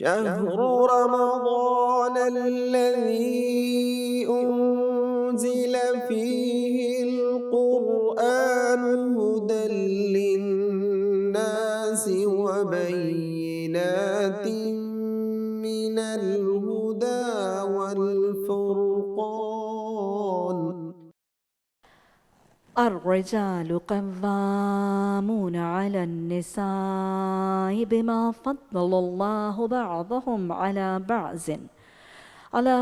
شهر رمضان الذي أنزل فيه القرآن هدى للناس وبينات من الهدى والفرقان. الرجال قوامون على النساء بما فضل الله بعضهم على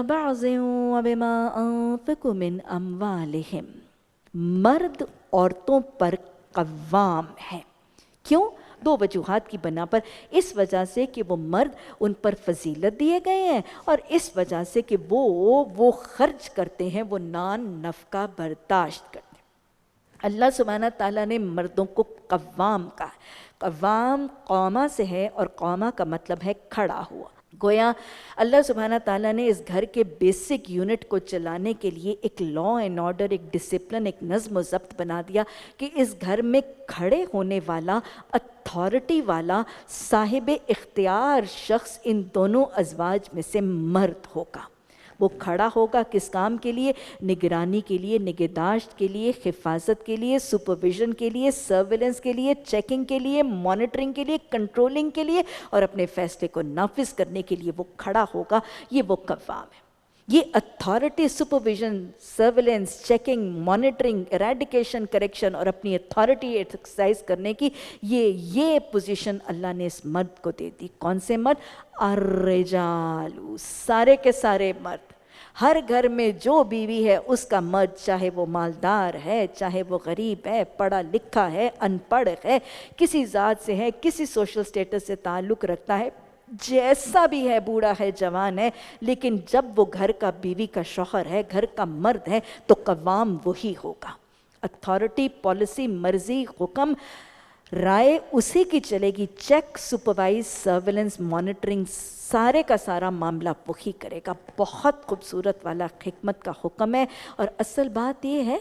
بعض وبما أنفقوا من أموالهم. مرد عورتوں پر قوام ہے. کیوں؟ دو وجوہات کی بنا پر. اس وجہ سے کہ وہ مرد ان پر فضیلت دیے گئے ہیں، اور اس وجہ سے کہ وہ خرچ کرتے ہیں، وہ نان نفقہ برداشت کرتے ہیں. اللہ سبحانہ تعالیٰ نے مردوں کو قوام کہا. قوام قومہ سے ہے، اور قومہ کا مطلب ہے کھڑا ہوا. گویا اللہ سبحانہ تعالیٰ نے اس گھر کے بیسک یونٹ کو چلانے کے لیے ایک لا اینڈ آرڈر، ایک ڈسپلن، ایک نظم و ضبط بنا دیا کہ اس گھر میں کھڑے ہونے والا، اتھارٹی والا، صاحب اختیار شخص ان دونوں ازواج میں سے مرد ہوگا. وہ کھڑا ہوگا کس کام کے لیے؟ نگرانی کے لیے، نگہداشت کے لیے، حفاظت کے لیے، سپرویژن کے لیے، سرویلنس کے لیے، چیکنگ کے لیے، مانیٹرنگ کے لیے، کنٹرولنگ کے لیے، اور اپنے فیصلے کو نافذ کرنے کے لیے وہ کھڑا ہوگا. یہ وہ قوام ہے. یہ authority, supervision, surveillance, checking, monitoring, eradication, correction, اور اپنی اتھارٹی ایکسرسائز کرنے کی یہ پوزیشن اللہ نے اس مرد کو دے دی. کون سے مرد؟ الرجال، سارے کے سارے مرد. ہر گھر میں جو بیوی ہے اس کا مرد، چاہے وہ مالدار ہے، چاہے وہ غریب ہے، پڑھا لکھا ہے، ان پڑھ ہے، کسی ذات سے ہے، کسی سوشل سٹیٹس سے تعلق رکھتا ہے، جیسا بھی ہے، بوڑھا ہے، جوان ہے، لیکن جب وہ گھر کا بیوی کا شوہر ہے، گھر کا مرد ہے، تو قوام وہی ہوگا. اتھارٹی، پالیسی، مرضی، حکم، رائے اسی کی چلے گی. چیک، سپروائز، سرویلنس، مانیٹرنگ، سارے کا سارا معاملہ وہی کرے گا. بہت خوبصورت والا حکمت کا حکم ہے. اور اصل بات یہ ہے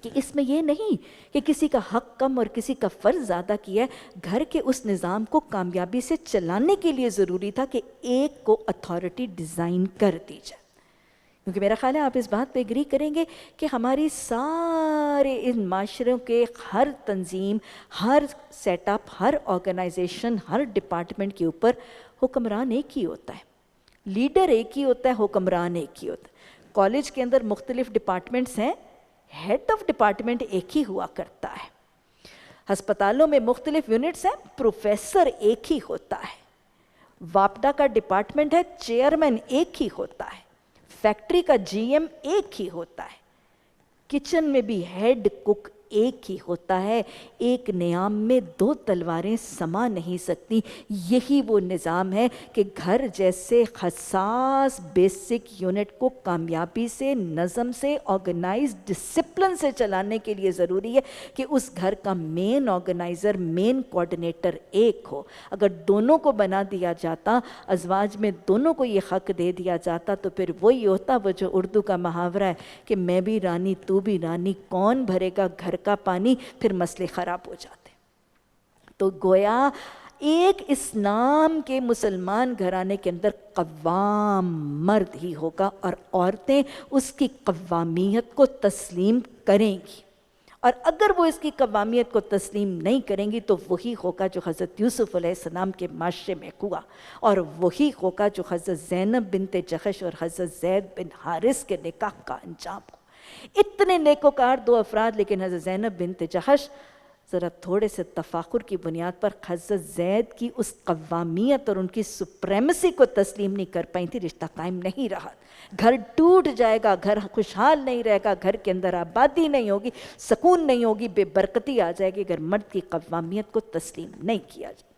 کہ اس میں یہ نہیں کہ کسی کا حق کم اور کسی کا فرض زیادہ کیا ہے. گھر کے اس نظام کو کامیابی سے چلانے کے لیے ضروری تھا کہ ایک کو اتھارٹی ڈیزائن کر دی جائے. کیونکہ میرا خیال ہے آپ اس بات پہ ایگری کریں گے کہ ہماری سارے ان معاشروں کے ہر تنظیم، ہر سیٹ اپ، ہر آرگنائزیشن، ہر ڈپارٹمنٹ کے اوپر حکمران ایک ہی ہوتا ہے، لیڈر ایک ہی ہوتا ہے، حکمران ایک ہی ہوتا ہے. کالج کے اندر مختلف ڈپارٹمنٹس ہیں، ہیڈ آف ڈپارٹمنٹ ایک ہی ہوا کرتا ہے. ہسپتالوں میں مختلف یونٹس ہیں، پروفیسر ایک ہی ہوتا ہے. واپڈا کا ڈپارٹمنٹ ہے، چیئرمین ایک ہی ہوتا ہے. فیکٹری کا جی ایم ایک ہی ہوتا ہے. کچن میں بھی ہیڈ کک ایک ہی ہوتا ہے. ایک نیام میں دو تلواریں سما نہیں سکتی. یہی وہ نظام ہے کہ گھر جیسے حساس بیسک یونٹ کو کامیابی سے، نظم سے، آرگنائز ڈسپلن سے چلانے کے لیے ضروری ہے کہ اس گھر کا مین آرگنائزر، مین کوآرڈینیٹر ایک ہو. اگر دونوں کو بنا دیا جاتا، ازواج میں دونوں کو یہ حق دے دیا جاتا، تو پھر وہی ہوتا وہ جو اردو کا محاورہ ہے کہ میں بھی رانی تو بھی رانی، کون بھرے گا گھر کا پانی؟ پھر مسئلے خراب ہو جاتے. تو گویا ایک اس نام کے مسلمان گھرانے کے اندر قوام مرد ہی ہوگا، اور عورتیں اس کی قوامیت کو تسلیم کریں گی. اور اگر وہ اس کی قوامیت کو تسلیم نہیں کریں گی تو وہی ہوگا جو حضرت یوسف علیہ السلام کے معاشرے میں ہوا، اور وہی ہوگا جو حضرت زینب بنت جحش اور حضرت زید بن حارث کے نکاح کا انجام ہو. اتنے نیکوکار دو افراد، لیکن حضرت زینب بنت جحش ذرا تھوڑے سے تفاخر کی بنیاد پر حضرت زید کی اس قوامیت اور ان کی سپریمیسی کو تسلیم نہیں کر پائیں تھی. رشتہ قائم نہیں رہا. گھر ٹوٹ جائے گا، گھر خوشحال نہیں رہے گا، گھر کے اندر آبادی نہیں ہوگی، سکون نہیں ہوگی، بے برکتی آ جائے گی اگر مرد کی قوامیت کو تسلیم نہیں کیا جائے.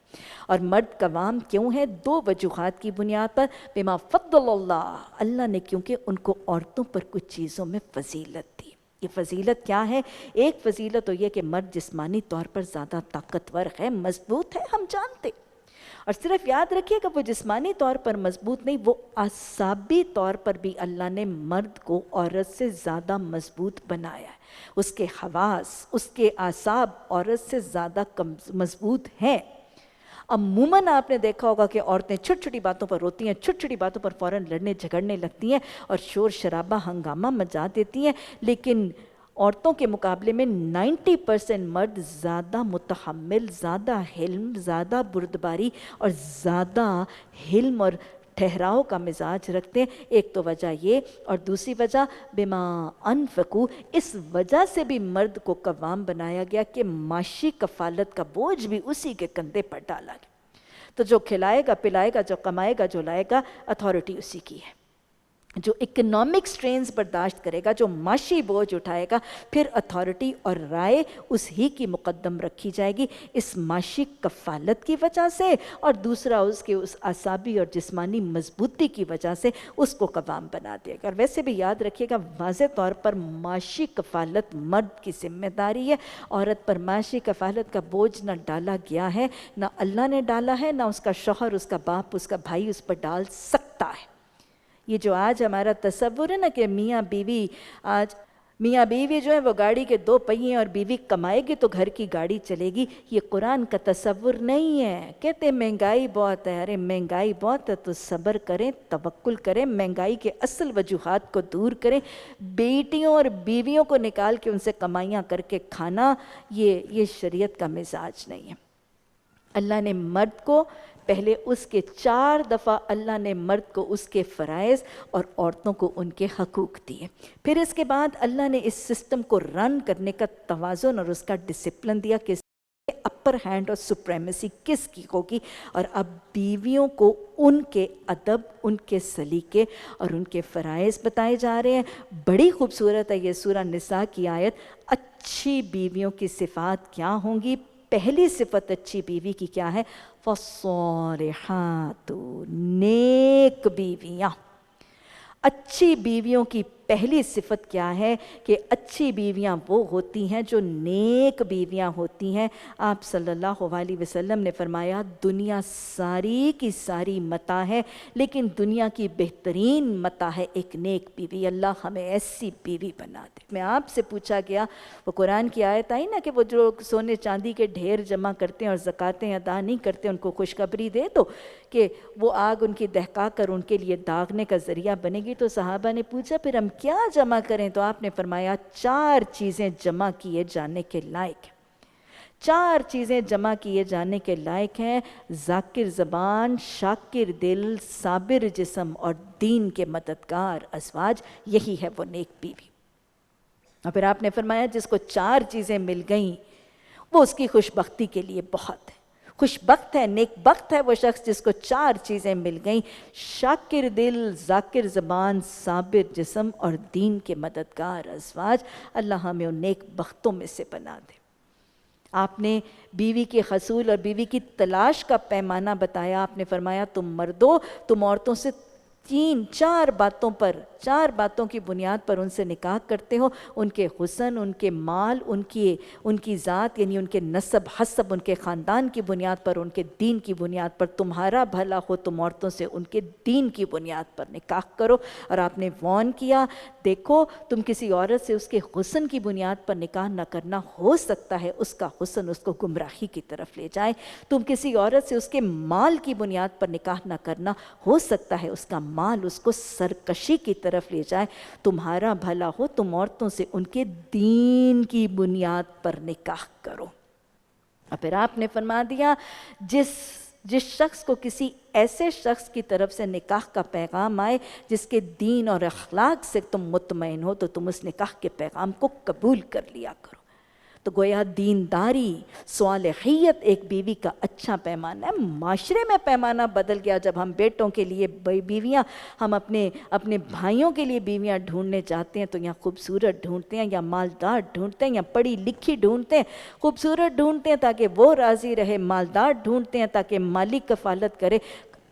اور مرد قوام کیوں ہے؟ دو وجوہات کی بنیاد پر. بما فضل اللہ نے کیونکہ ان کو عورتوں پر کچھ چیزوں میں فضیلت دی. یہ فضیلت کیا ہے؟ ایک فضیلت تو یہ کہ مرد جسمانی طور پر زیادہ طاقتور ہے، مضبوط ہے، ہم جانتے. اور صرف یاد رکھیے کہ وہ جسمانی طور پر مضبوط نہیں، وہ اعصابی طور پر بھی اللہ نے مرد کو عورت سے زیادہ مضبوط بنایا ہے. اس کے حواس، اس کے اعصاب عورت سے زیادہ مضبوط ہیں. عموماً آپ نے دیکھا ہوگا کہ عورتیں چھوٹی چھوٹی باتوں پر روتی ہیں، چھوٹی چھوٹی باتوں پر فوراً لڑنے جھگڑنے لگتی ہیں اور شور شرابہ ہنگامہ مچا دیتی ہیں، لیکن عورتوں کے مقابلے میں 90% مرد زیادہ متحمل، زیادہ حلم، زیادہ بردباری اور زیادہ حلم اور ٹھہراؤ کا مزاج رکھتے ہیں۔ ایک تو وجہ یہ، اور دوسری وجہ بما انفقو، اس وجہ سے بھی مرد کو قوام بنایا گیا کہ معاشی کفالت کا بوجھ بھی اسی کے کندھے پر ڈالا گیا۔ تو جو کھلائے گا پلائے گا، جو کمائے گا جو لائے گا، اتھارٹی اسی کی ہے۔ جو اکنامک سٹرینز برداشت کرے گا، جو معاشی بوجھ اٹھائے گا، پھر اتھارٹی اور رائے اس ہی کی مقدم رکھی جائے گی، اس معاشی کفالت کی وجہ سے، اور دوسرا اس کے اس اعصابی اور جسمانی مضبوطی کی وجہ سے اس کو قوام بنا دے گا۔ اور ویسے بھی یاد رکھیے گا، واضح طور پر معاشی کفالت مرد کی ذمہ داری ہے، عورت پر معاشی کفالت کا بوجھ نہ ڈالا گیا ہے، نہ اللہ نے ڈالا ہے، نہ اس کا شوہر، اس کا باپ، اس کا بھائی اس پر ڈال سکتا ہے۔ یہ جو آج ہمارا تصور ہے نا کہ میاں بیوی، آج میاں بیوی جو ہے وہ گاڑی کے 2 پہیے اور بیوی کمائے گی تو گھر کی گاڑی چلے گی، یہ قرآن کا تصور نہیں ہے۔ کہتے ہیں مہنگائی بہت ہے، ارے مہنگائی بہت ہے تو صبر کریں، توکل کریں، مہنگائی کے اصل وجوہات کو دور کریں۔ بیٹیوں اور بیویوں کو نکال کے ان سے کمائیاں کر کے کھانا، یہ شریعت کا مزاج نہیں ہے۔ اللہ نے مرد کو پہلے اس کے 4 دفعہ اللہ نے مرد کو اس کے فرائض اور عورتوں کو ان کے حقوق دیے، پھر اس کے بعد اللہ نے اس سسٹم کو رن کرنے کا توازن اور اس کا ڈسپلن دیا کہ اپر ہینڈ اور سپریمیسی کس کی ہوگی، اور اب بیویوں کو ان کے ادب، ان کے سلیقے اور ان کے فرائض بتائے جا رہے ہیں۔ بڑی خوبصورت ہے یہ سورہ نساء کی آیت۔ اچھی بیویوں کی صفات کیا ہوں گی؟ پہلی صفت اچھی بیوی کی کیا ہے؟ فالصالحات، نیک بیویاں۔ اچھی بیویوں کی پہلی صفت کیا ہے کہ اچھی بیویاں وہ ہوتی ہیں جو نیک بیویاں ہوتی ہیں۔ آپ صلی اللہ علیہ وسلم نے فرمایا دنیا ساری کی ساری متاع ہے، لیکن دنیا کی بہترین متاع ہے ایک نیک بیوی۔ اللہ ہمیں ایسی بیوی بنا دے۔ میں آپ سے پوچھا گیا، وہ قرآن کی آیت آئی نا کہ وہ جو سونے چاندی کے ڈھیر جمع کرتے ہیں اور زکاتیں ادا نہیں کرتے، ان کو خوشخبری دے دو کہ وہ آگ ان کی دہکا کر ان کے لیے داغنے کا ذریعہ بنے گی۔ تو صحابہ نے پوچھا پھر ہم کیا جمع کریں؟ تو آپ نے فرمایا 4 چیزیں جمع کیے جانے کے لائق ہیں۔ 4 چیزیں جمع کیے جانے کے لائق ہیں: ذاکر زبان، شاکر دل، صابر جسم اور دین کے مددگار ازواج۔ یہی ہے وہ نیک بیوی۔ اور پھر آپ نے فرمایا جس کو 4 چیزیں مل گئیں وہ اس کی خوش بختی کے لیے بہت ہے، خوش بخت ہے، نیک بخت ہے وہ شخص جس کو 4 چیزیں مل گئیں: شاکر دل، ذاکر زبان، صابر جسم اور دین کے مددگار ازواج۔ اللہ ہمیں ان نیک بختوں میں سے بنا دے۔ آپ نے بیوی کے حصول اور بیوی کی تلاش کا پیمانہ بتایا۔ آپ نے فرمایا تم مردو، تم عورتوں سے 4 باتوں کی بنیاد پر ان سے نکاح کرتے ہو: ان کے حسن، ان کے مال، ان کی ذات یعنی ان کے نسب حسب، ان کے خاندان کی بنیاد پر، ان کے دین کی بنیاد پر۔ تمہارا بھلا ہو تم عورتوں سے ان کے دین کی بنیاد پر نکاح کرو۔ اور آپ نے وارن کیا، دیکھو تم کسی عورت سے اس کے حسن کی بنیاد پر نکاح نہ کرنا، ہو سکتا ہے اس کا حسن اس کو گمراہی کی طرف لے جائے۔ تم کسی عورت سے اس کے مال کی بنیاد پر نکاح نہ کرنا، ہو سکتا ہے اس کا مال اس کو سرکشی کی طرف لے جائے۔ تمہارا بھلا ہو تم عورتوں سے ان کے دین کی بنیاد پر نکاح کرو۔ اور پھر آپ نے فرما دیا جس شخص کو کسی ایسے شخص کی طرف سے نکاح کا پیغام آئے جس کے دین اور اخلاق سے تم مطمئن ہو تو تم اس نکاح کے پیغام کو قبول کر لیا کرو۔ تو گویا دینداری، صالحیت ایک بیوی کا اچھا پیمانہ ہے۔ معاشرے میں پیمانہ بدل گیا جب ہم بیٹوں کے لیے بیویاں، ہم اپنے بھائیوں کے لیے بیویاں ڈھونڈنے جاتے ہیں تو یا خوبصورت ڈھونڈتے ہیں یا مالدار ڈھونڈتے ہیں یا پڑھی لکھی ڈھونڈتے ہیں۔ خوبصورت ڈھونڈتے ہیں تاکہ وہ راضی رہے، مالدار ڈھونڈتے ہیں تاکہ مالی کفالت کرے،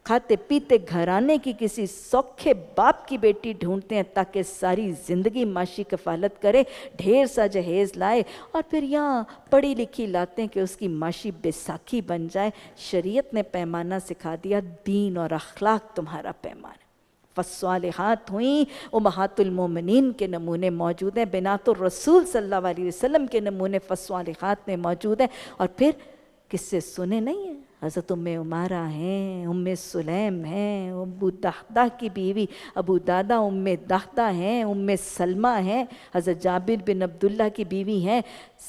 کھاتے پیتے گھرانے کی کسی سوکھے باپ کی بیٹی ڈھونڈتے ہیں تاکہ ساری زندگی معاشی کفالت کرے، ڈھیر سا جہیز لائے، اور پھر یہاں پڑھی لکھی لاتے ہیں کہ اس کی معاشی بیساکھی بن جائے۔ شریعت نے پیمانہ سکھا دیا، دین اور اخلاق تمہارا پیمانہ۔ فالصالحات ہوئیں، امہات المومنین کے نمونے موجود ہیں، بنات الرسول صلی اللہ علیہ وسلم کے نمونے فالصالحات میں موجود ہیں۔ اور پھر کس سے سنے نہیں ہیں، حضرت عمارہ ہیں، سلیم ہیں، ابو دہدہ کی بیوی ابو دادا دہدہ ہیں، سلمہ ہیں، حضرت جابر بن عبداللہ کی بیوی ہیں،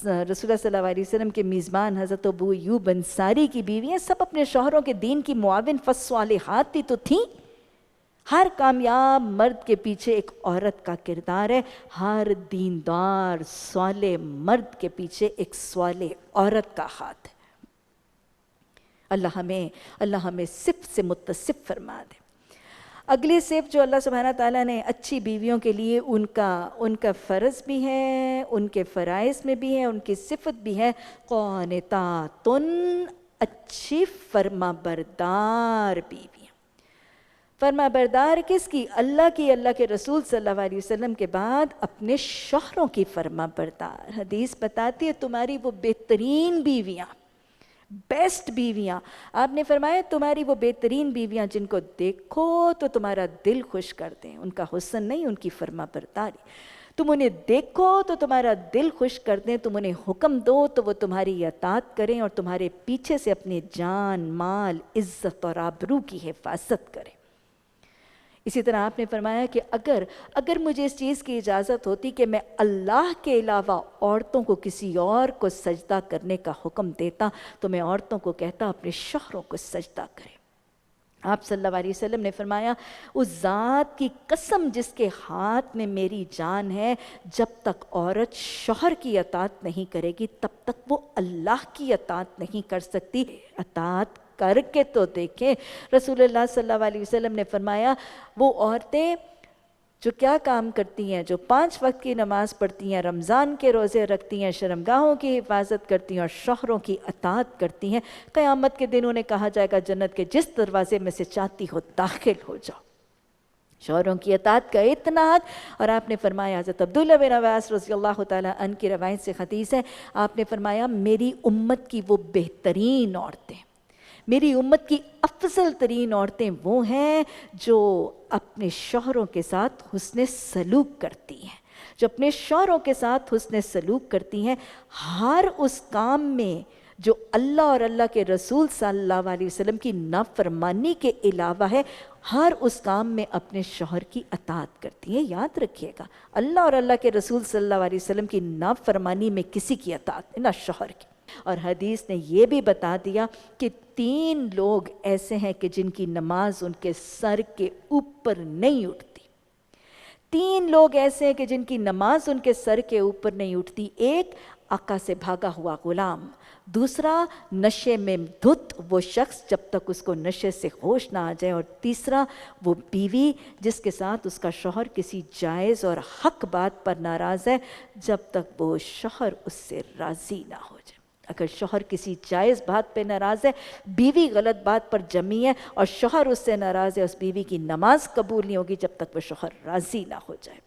رسول اللہ صلی اللہ علیہ وسلم کے میزبان حضرت ابو ایوب انصاری کی بیوی ہیں، سب اپنے شوہروں کے دین کی معاون فالصالحات ہی تو تھیں۔ ہر کامیاب مرد کے پیچھے ایک عورت کا کردار ہے، ہر دیندار صالح مرد کے پیچھے ایک صالح عورت کا ہاتھ ہے۔ اللہ ہمیں صف سے متصف فرما دے۔ اگلی صف جو اللہ سبحانہ تعالیٰ نے اچھی بیویوں کے لیے ان کا فرض بھی ہے، ان کے فرائض میں بھی ہے، ان کی صفت بھی ہے، قانتاتن، اچھی فرما بردار بیویاں۔ فرما بردار کس کی؟ اللہ کے رسول صلی اللہ علیہ وسلم کے بعد اپنے شوہروں کی فرما بردار۔ حدیث بتاتی ہے تمہاری وہ بہترین بیویاں، بیسٹ بیویاں، آپ نے فرمایا تمہاری وہ بہترین بیویاں جن کو دیکھو تو تمہارا دل خوش کر دیں، ان کا حسن نہیں، ان کی فرما برداری۔ تم انہیں دیکھو تو تمہارا دل خوش کر دیں، تم انہیں حکم دو تو وہ تمہاری اطاعت کریں اور تمہارے پیچھے سے اپنے جان، مال، عزت اور آبرو کی حفاظت کریں۔ اسی طرح آپ نے فرمایا کہ اگر مجھے اس چیز کی اجازت ہوتی کہ میں اللہ کے علاوہ عورتوں کو کسی اور کو سجدہ کرنے کا حکم دیتا تو میں عورتوں کو کہتا اپنے شوہروں کو سجدہ کریں۔ آپ صلی اللہ علیہ وسلم نے فرمایا اس ذات کی قسم جس کے ہاتھ میں میری جان ہے، جب تک عورت شوہر کی اطاعت نہیں کرے گی تب تک وہ اللہ کی اطاعت نہیں کر سکتی۔ اطاعت کر کے تو دیکھیں۔ رسول اللہ صلی اللہ علیہ وسلم نے فرمایا وہ عورتیں جو کیا کام کرتی ہیں، جو 5 وقت کی نماز پڑھتی ہیں، رمضان کے روزے رکھتی ہیں، شرمگاہوں کی حفاظت کرتی ہیں اور شوہروں کی اطاعت کرتی ہیں، قیامت کے دن انہیں کہا جائے گا جنت کے جس دروازے میں سے چاہتی ہو داخل ہو جاؤ۔ شوہروں کی اطاعت کا اتنا حد۔ اور آپ نے فرمایا حضرت عبداللہ بن عباس رضی اللہ تعالیٰ عنہ کی روایت سے حدیث ہے، آپ نے فرمایا میری امت کی وہ بہترین عورتیں، میری امت کی افضل ترین عورتیں وہ ہیں جو اپنے شوہروں کے ساتھ حسن سلوک کرتی ہیں، جو اپنے شوہروں کے ساتھ حسن سلوک کرتی ہیں، ہر اس کام میں جو اللہ اور اللہ کے رسول صلی اللہ علیہ وسلم کی نافرمانی کے علاوہ ہے، ہر اس کام میں اپنے شوہر کی اطاعت کرتی ہیں۔ یاد رکھیے گا، اللہ اور اللہ کے رسول صلی اللہ علیہ وسلم کی نافرمانی میں کسی کی اطاعت نہ شوہر کی۔ اور حدیث نے یہ بھی بتا دیا کہ 3 لوگ ایسے ہیں کہ جن کی نماز ان کے سر کے اوپر نہیں اٹھتی۔ 3 لوگ ایسے ہیں کہ جن کی نماز ان کے سر کے اوپر نہیں اٹھتی۔ ایک آقا سے بھاگا ہوا غلام، دوسرا نشے میں دھت وہ شخص جب تک اس کو نشے سے ہوش نہ آ جائے، اور تیسرا وہ بیوی جس کے ساتھ اس کا شوہر کسی جائز اور حق بات پر ناراض ہے جب تک وہ شوہر اس سے راضی نہ ہو جائے۔ اگر شوہر کسی جائز بات پہ ناراض ہے، بیوی غلط بات پر جمی ہے اور شوہر اس سے ناراض ہے، اس بیوی کی نماز قبول نہیں ہوگی جب تک وہ شوہر راضی نہ ہو جائے۔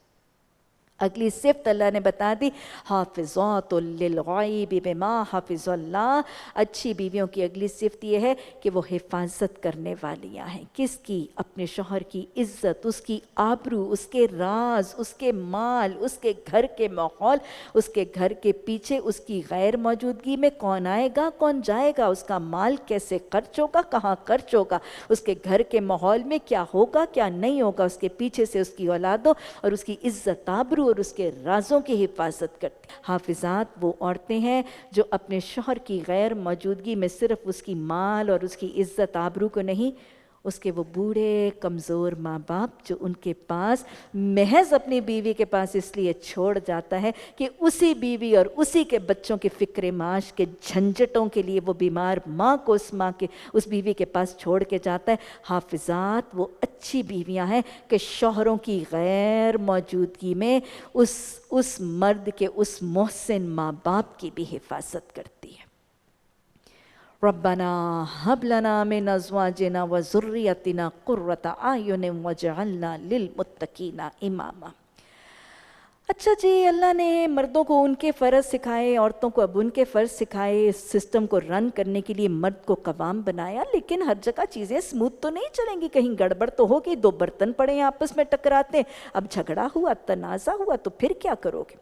اگلی صفت اللہ نے بتا دی، حافظات للغیب بما حفظ اللہ۔ اچھی بیویوں کی اگلی صفت یہ ہے کہ وہ حفاظت کرنے والیاں ہیں۔ کس کی؟ اپنے شوہر کی عزت، اس کی آبرو، اس کے راز، اس کے مال، اس کے گھر کے ماحول، اس کے گھر کے پیچھے اس کی غیر موجودگی میں کون آئے گا کون جائے گا، اس کا مال کیسے خرچ ہوگا، کہاں خرچ ہوگا، اس کے گھر کے ماحول میں کیا ہوگا کیا نہیں ہوگا، اس کے پیچھے سے اس کی اولادوں اور اس کی عزت آبرو اور اس کے رازوں کی حفاظت کرتی۔ حافظات وہ عورتیں ہیں جو اپنے شوہر کی غیر موجودگی میں صرف اس کی مال اور اس کی عزت آبرو کو نہیں، اس کے وہ بوڑھے کمزور ماں باپ جو ان کے پاس محض اپنی بیوی کے پاس اس لیے چھوڑ جاتا ہے کہ اسی بیوی اور اسی کے بچوں کے فکر معاش کے جھنجٹوں کے لیے وہ بیمار ماں کو اس بیوی کے پاس چھوڑ کے جاتا ہے۔ حافظات وہ اچھی بیویاں ہیں کہ شوہروں کی غیر موجودگی میں اس مرد کے اس محسن ماں باپ کی بھی حفاظت کرتی ہے۔ ربنا ہب لنا من ازواجنا وذریتنا قرۃ اعین واجعلنا للمتقین اماما۔ اچھا جی، اللہ نے مردوں کو ان کے فرض سکھائے، عورتوں کو اب ان کے فرض سکھائے، اس سسٹم کو رن کرنے کے لیے مرد کو قوام بنایا، لیکن ہر جگہ چیزیں سموتھ تو نہیں چلیں گی، کہیں گڑبڑ تو ہوگی، 2 برتن پڑے ہیں آپس میں ٹکراتے، اب جھگڑا ہوا، تنازع ہوا تو پھر کیا کرو گے؟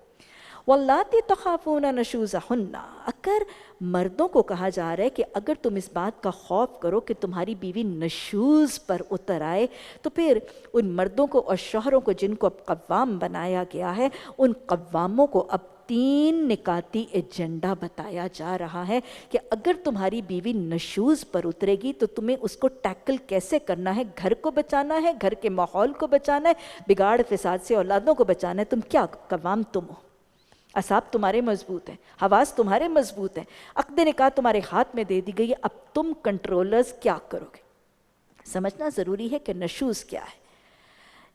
واللاتی تخافون نشوزہن، اگر مردوں کو کہا جا رہا ہے کہ اگر تم اس بات کا خوف کرو کہ تمہاری بیوی نشوز پر اتر آئے، تو پھر ان مردوں کو اور شوہروں کو جن کو اب قوام بنایا گیا ہے، ان قواموں کو اب 3 نکاتی ایجنڈا بتایا جا رہا ہے کہ اگر تمہاری بیوی نشوز پر اترے گی تو تمہیں اس کو ٹیکل کیسے کرنا ہے، گھر کو بچانا ہے، گھر کے ماحول کو بچانا ہے، بگاڑ فساد سے اولادوں کو بچانا ہے۔ تم کیا قوام تم ہو، اعصاب تمہارے مضبوط ہیں، حواس تمہارے مضبوط ہیں، عقد نکاح تمہارے ہاتھ میں دے دی گئی ہے، اب تم کنٹرولرز کیا کرو گے؟ سمجھنا ضروری ہے کہ نشوز کیا ہے۔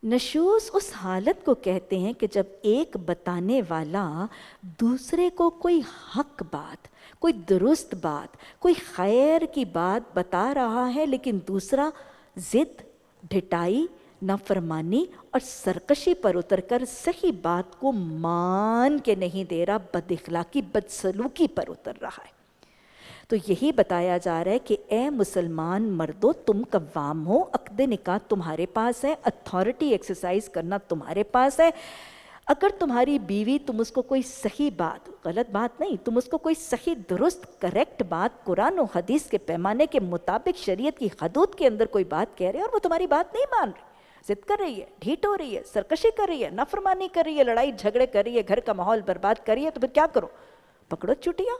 نشوز اس حالت کو کہتے ہیں کہ جب ایک بتانے والا دوسرے کو کوئی حق بات، کوئی درست بات، کوئی خیر کی بات بتا رہا ہے، لیکن دوسرا ضد، ڈھٹائی، نافرمانی اور سرکشی پر اتر کر صحیح بات کو مان کے نہیں دے رہا، بد اخلاقی، بدسلوکی پر اتر رہا ہے۔ تو یہی بتایا جا رہا ہے کہ اے مسلمان مردوں، تم قوام ہو، عقد نکاح تمہارے پاس ہے، اتھارٹی ایکسرسائز کرنا تمہارے پاس ہے۔ اگر تمہاری بیوی، تم اس کو کوئی صحیح بات، غلط بات نہیں، تم اس کو کوئی صحیح درست کریکٹ بات قرآن و حدیث کے پیمانے کے مطابق شریعت کی حدود کے اندر کوئی بات کہہ رہے اور وہ تمہاری بات نہیں مان رہی، ضد کر رہی ہے، ڈھیٹ ہو رہی ہے، سرکشی کر رہی ہے، نافرمانی کر رہی ہے، لڑائی جھگڑے کر رہی ہے، گھر کا ماحول برباد کر رہی ہے، تو پھر کیا کرو؟ پکڑو چٹیاں،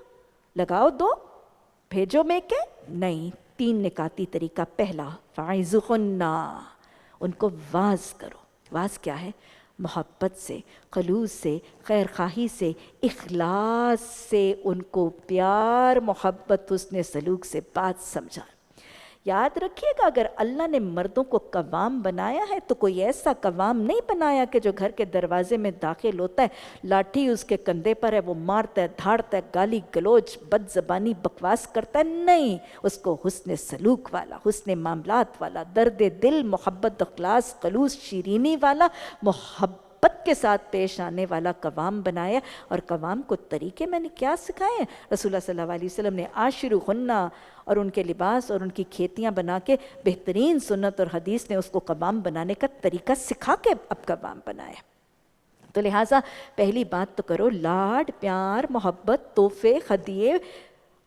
لگاؤ دو، بھیجو میں کے نہیں۔ 3 نکاتی طریقہ۔ پہلا، فَعِظُهُنَّ، ان کو واز کرو۔ واز کیا ہے؟ محبت سے، خلوص سے، خیر خواہی سے، اخلاص سے ان کو پیار، محبت، حسن سلوک سے بات سمجھا۔ یاد رکھیے گا، اگر اللہ نے مردوں کو قوام بنایا ہے تو کوئی ایسا قوام نہیں بنایا کہ جو گھر کے دروازے میں داخل ہوتا ہے، لاٹھی اس کے کندھے پر ہے، وہ مارتا ہے، دھاڑتا ہے، گالی گلوچ، بد زبانی، بکواس کرتا ہے۔ نہیں، اس کو حسن سلوک والا، حسن معاملات والا، درد دل، محبت، اخلاص، خلوص، شیرینی والا، محبت کے ساتھ پیش آنے والا قوام بنایا۔ اور قوام کو طریقے میں نے کیا سکھائے ہیں؟ رسول اللہ صلی اللہ علیہ وسلم نے عاشروہن، اور ان کے لباس اور ان کی کھیتیاں بنا کے بہترین سنت اور حدیث نے اس کو قوام بنانے کا طریقہ سکھا کے اب قوام بنایا۔ تو لہٰذا پہلی بات تو کرو، لاڈ، پیار، محبت، تحفے، ہدیے۔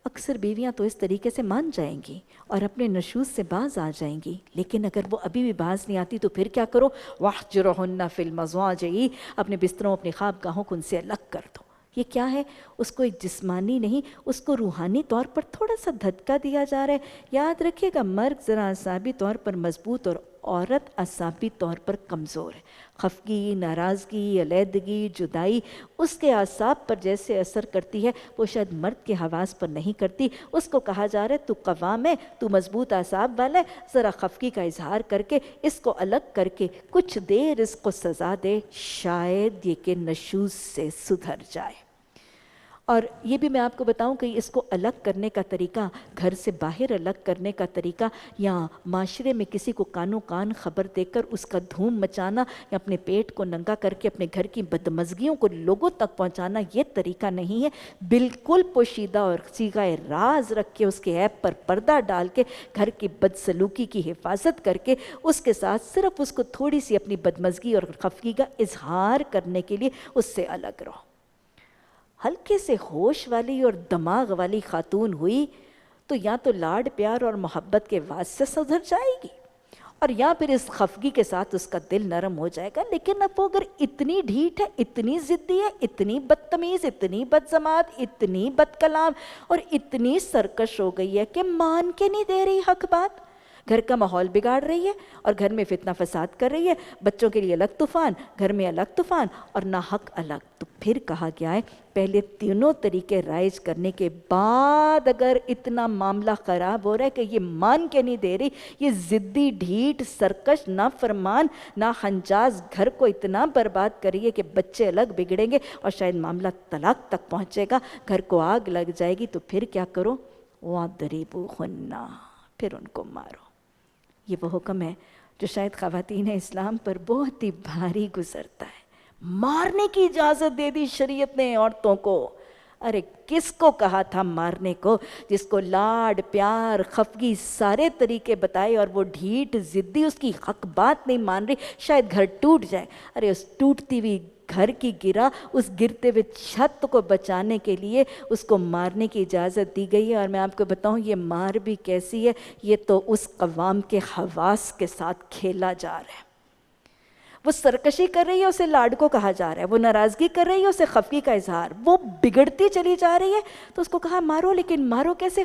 اکثر بیویاں تو اس طریقے سے مان جائیں گی اور اپنے نشوز سے باز آ جائیں گی، لیکن اگر وہ ابھی بھی باز نہیں آتی تو پھر کیا کرو؟ وَاحْجُرْهُنَّ فِي الْمَضَاجِعِ، اپنے بستروں، اپنی خواب گاہوں کو ان سے الگ کر دو۔ یہ کیا ہے؟ اس کو ایک جسمانی نہیں، اس کو روحانی طور پر تھوڑا سا دھتکا دیا جا رہا ہے۔ یاد رکھیے گا، مرد ذرا اعصابی طور پر مضبوط اور عورت اعصابی طور پر کمزور ہے۔ خفگی، ناراضگی، علیحدگی، جدائی اس کے اعصاب پر جیسے اثر کرتی ہے وہ شاید مرد کے حواس پر نہیں کرتی۔ اس کو کہا جا رہا ہے تو قوام ہے، تو مضبوط اعصاب والا ہے، ذرا خفگی کا اظہار کر کے اس کو الگ کر کے کچھ دیر اس کو سزا دے، شاید یہ کہ نشوز سے سدھر جائے۔ اور یہ بھی میں آپ کو بتاؤں کہ اس کو الگ کرنے کا طریقہ، گھر سے باہر الگ کرنے کا طریقہ، یا معاشرے میں کسی کو کانوں کان خبر دے کر اس کا دھوم مچانا، یا اپنے پیٹ کو ننگا کر کے اپنے گھر کی بدمزگیوں کو لوگوں تک پہنچانا، یہ طریقہ نہیں ہے۔ بالکل پوشیدہ اور صیغہ راز رکھ کے، اس کے عیب پر پردہ ڈال کے، گھر کی بدسلوکی کی حفاظت کر کے، اس کے ساتھ صرف اس کو تھوڑی سی اپنی بدمزگی اور خفگی کا اظہار کرنے کے لیے اس سے الگ رہو۔ ہلکے سے ہوش والی اور دماغ والی خاتون ہوئی تو یا تو لاڈ پیار اور محبت کے واس سے سدھر جائے گی، اور یا پھر اس خفگی کے ساتھ اس کا دل نرم ہو جائے گا۔ لیکن اب وہ اگر اتنی ڈھیٹ ہے، اتنی ضدی ہے، اتنی بدتمیز، اتنی بدزمات، اتنی بد کلام اور اتنی سرکش ہو گئی ہے کہ مان کے نہیں دے رہی حق بات، گھر کا ماحول بگاڑ رہی ہے اور گھر میں فتنہ فساد کر رہی ہے، بچوں کے لیے الگ طوفان، گھر میں الگ طوفان اور ناحق الگ، تو پھر کہا گیا ہے پہلے تینوں طریقے رائج کرنے کے بعد اگر اتنا معاملہ خراب ہو رہا ہے کہ یہ مان کے نہیں دے رہی، یہ ضدی، ڈھیٹ، سرکش، نافرمان، ناہنجاز گھر کو اتنا برباد کریے کہ بچے الگ بگڑیں گے اور شاید معاملہ طلاق تک پہنچے گا، گھر کو آگ لگ جائے گی، تو پھر کیا کرو؟ وَاضْرِبُوهُنَّ، پھر ان کو مارو۔ یہ وہ حکم ہے جو شاید خواتین اسلام پر بہت ہی بھاری گزرتا ہے۔ مارنے کی اجازت دے دی شریعت نے عورتوں کو۔ ارے کس کو کہا تھا مارنے کو؟ جس کو لاڈ، پیار، خفگی سارے طریقے بتائے اور وہ ڈھیٹ، ضدی، اس کی حق بات نہیں مان رہی، شاید گھر ٹوٹ جائے۔ ارے اس ٹوٹتی ہوئی گھر کی گرا، اس گرتے ہوئے چھت کو بچانے کے لیے اس کو مارنے کی اجازت دی گئی ہے۔ اور میں آپ کو بتاؤں یہ مار بھی کیسی ہے، یہ تو اس قوام کے حواس کے ساتھ کھیلا جا رہا ہے۔ وہ سرکشی کر رہی ہے، اسے لاڈکو کہا جا رہا ہے، وہ ناراضگی کر رہی ہے، اسے خفگی کا اظہار، وہ بگڑتی چلی جا رہی ہے تو اس کو کہا مارو، لیکن مارو کیسے؟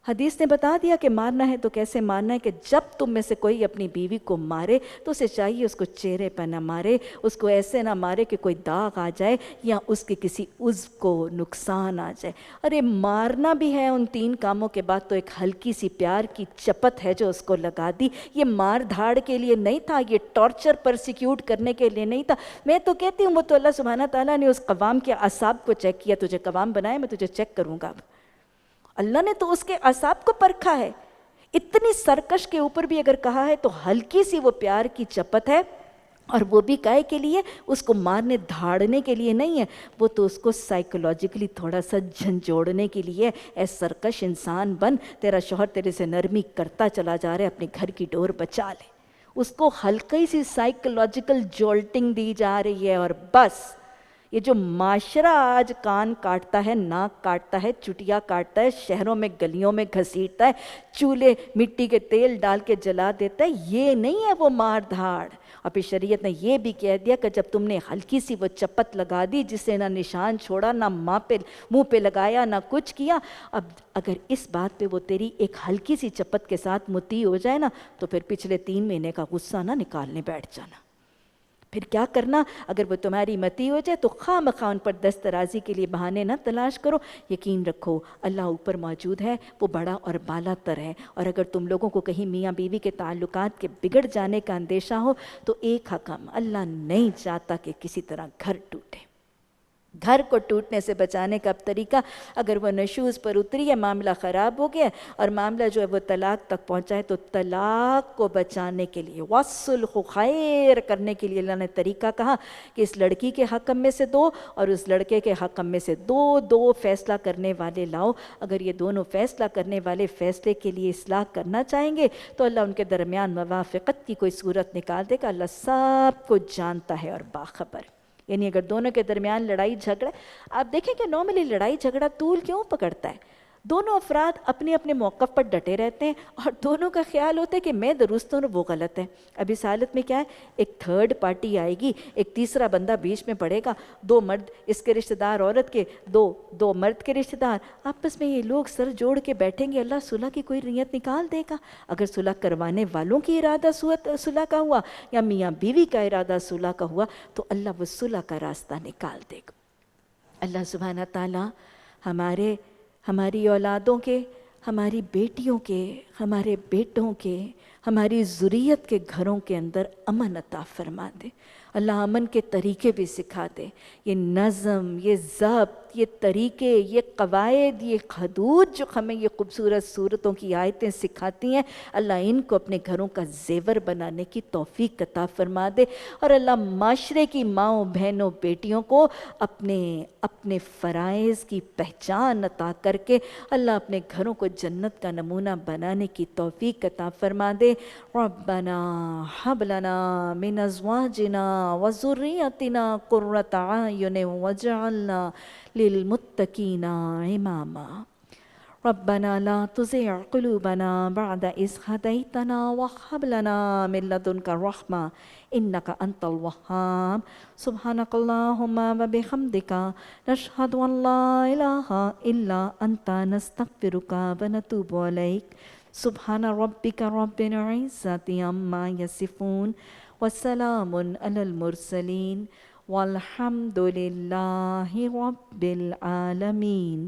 حدیث نے بتا دیا کہ مارنا ہے تو کیسے مارنا ہے، کہ جب تم میں سے کوئی اپنی بیوی کو مارے تو اسے چاہیے اس کو چہرے پہ نہ مارے، اس کو ایسے نہ مارے کہ کوئی داغ آ جائے یا اس کے کسی عضو کو نقصان آ جائے۔ ارے مارنا بھی ہے ان 3 کاموں کے بعد تو ایک ہلکی سی پیار کی چپت ہے جو اس کو لگا دی۔ یہ مار دھاڑ کے لیے نہیں تھا، یہ ٹارچر پرسیکیوٹ کرنے کے لیے نہیں تھا۔ میں تو کہتی ہوں وہ تو اللہ سبحانہ تعالیٰ نے اس قوام کے اعصاب کو چیک کیا، تجھے قوام بنایا میں تجھے چیک کروں گا۔ اللہ نے تو اس کے اعصاب کو پرکھا ہے۔ اتنی سرکش کے اوپر بھی اگر کہا ہے تو ہلکی سی وہ پیار کی چپت ہے، اور وہ بھی کائے کے لیے؟ اس کو مارنے دھاڑنے کے لیے نہیں ہے، وہ تو اس کو سائیکولوجیکلی تھوڑا سا جھنجھوڑنے کے لیے۔ اے سرکش انسان بن، تیرا شوہر تیرے سے نرمی کرتا چلا جا رہا ہے، اپنے گھر کی ڈور بچا لے۔ اس کو ہلکی سی سائیکولوجیکل جولٹنگ دی جا رہی ہے، اور بس یہ جو معاشرہ آج کان کاٹتا ہے، ناک کاٹتا ہے، چٹیا کاٹتا ہے، شہروں میں گلیوں میں گھسیٹتا ہے، چولہے مٹی کے تیل ڈال کے جلا دیتا ہے، یہ نہیں ہے وہ مار دھاڑ۔ اور پھر شریعت نے یہ بھی کہہ دیا کہ جب تم نے ہلکی سی وہ چپت لگا دی جس سے نہ نشان چھوڑا، نہ منہ پہ لگایا، نہ کچھ کیا، اب اگر اس بات پہ وہ تیری ایک ہلکی سی چپت کے ساتھ مطیع ہو جائے نا تو پھر پچھلے 3 مہینے کا غصہ نہ نکالنے بیٹھ جانا۔ پھر کیا کرنا؟ اگر وہ تمہاری متی ہو جائے تو خواہ مخواہ ان پر دست درازی کے لیے بہانے نہ تلاش کرو۔ یقین رکھو اللہ اوپر موجود ہے، وہ بڑا اور بالا تر ہے۔ اور اگر تم لوگوں کو کہیں میاں بیوی کے تعلقات کے بگڑ جانے کا اندیشہ ہو تو ایک حکم، اللہ نہیں چاہتا کہ کسی طرح گھر ٹوٹے۔ گھر کو ٹوٹنے سے بچانے کا اب طریقہ، اگر وہ نشوز پر اتری ہے، معاملہ خراب ہو گیا اور معاملہ جو ہے وہ طلاق تک پہنچا ہے، تو طلاق کو بچانے کے لیے، وَالصُّلْحُ خَيْرٌ کرنے کے لیے اللہ نے طریقہ کہا کہ اس لڑکی کے حکم میں سے 2 اور اس لڑکے کے حکم میں سے 2 فیصلہ کرنے والے لاؤ۔ اگر یہ دونوں فیصلہ کرنے والے فیصلے کے لیے اصلاح کرنا چاہیں گے تو اللہ ان کے درمیان موافقت کی کوئی صورت نکال دے گا۔ اللہ سب کو جانتا ہے اور باخبر۔ یعنی اگر دونوں کے درمیان لڑائی جھگڑا، آپ دیکھیں کہ نارملی لڑائی جھگڑا طول کیوں پکڑتا ہے؟ دونوں افراد اپنے اپنے موقف پر ڈٹے رہتے ہیں اور دونوں کا خیال ہوتا ہے کہ میں درست ہوں اور وہ غلط ہے۔ اب اس حالت میں کیا ہے، ایک تھرڈ پارٹی آئے گی، ایک تیسرا بندہ بیچ میں پڑے گا، 2 مرد اس کے رشتہ دار عورت کے، دو مرد کے رشتہ دار، آپس میں یہ لوگ سر جوڑ کے بیٹھیں گے، اللہ صلح کی کوئی نیت نکال دے گا۔ اگر صلح کروانے والوں کی ارادہ صلح کا ہوا یا میاں بیوی کا ارادہ صلح کا ہوا تو اللہ وہ صلح کا راستہ نکال دے گا۔ اللہ سبحانہ تعالیٰ ہماری اولادوں کے، ہماری بیٹیوں کے، ہمارے بیٹوں کے، ہماری ذریت کے گھروں کے اندر امن عطا فرما دے۔ اللہ امن کے طریقے بھی سکھا دے، یہ نظم، یہ ضبط، یہ طریقے، یہ قواعد، یہ حدود جو ہمیں یہ خوبصورت صورتوں کی آیتیں سکھاتی ہیں، اللہ ان کو اپنے گھروں کا زیور بنانے کی توفیق عطا فرما دے۔ اور اللہ معاشرے کی ماؤں، بہنوں، بیٹیوں کو اپنے فرائض کی پہچان عطا کر کے اللہ اپنے گھروں کو جنت کا نمونہ بنانے کی توفیق عطا فرما دے۔ ربنا ہب لنا من ازواجنا وذریتنا قرۃ اعین واجعلنا للمتقین اماما۔ ربنا لا تزغ قلوبنا بعد إذ هديتنا وهب لنا من لدنك رحمة إنك أنت الوهاب۔ سبحانك اللهم وبحمدك نشهد أن لا إله إلا أنت نستغفرك ونتوب إليك۔ سبحان ربك رب العزة عما يصفون وسلام على المرسلين والحمد لله رب العالمين۔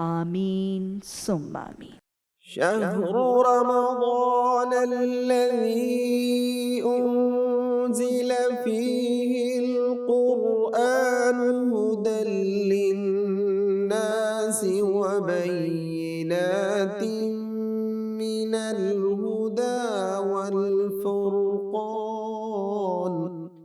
آمین ثم آمین۔ شهر رمضان الذي أنزل فيه القرآن هدى للناس وبينات من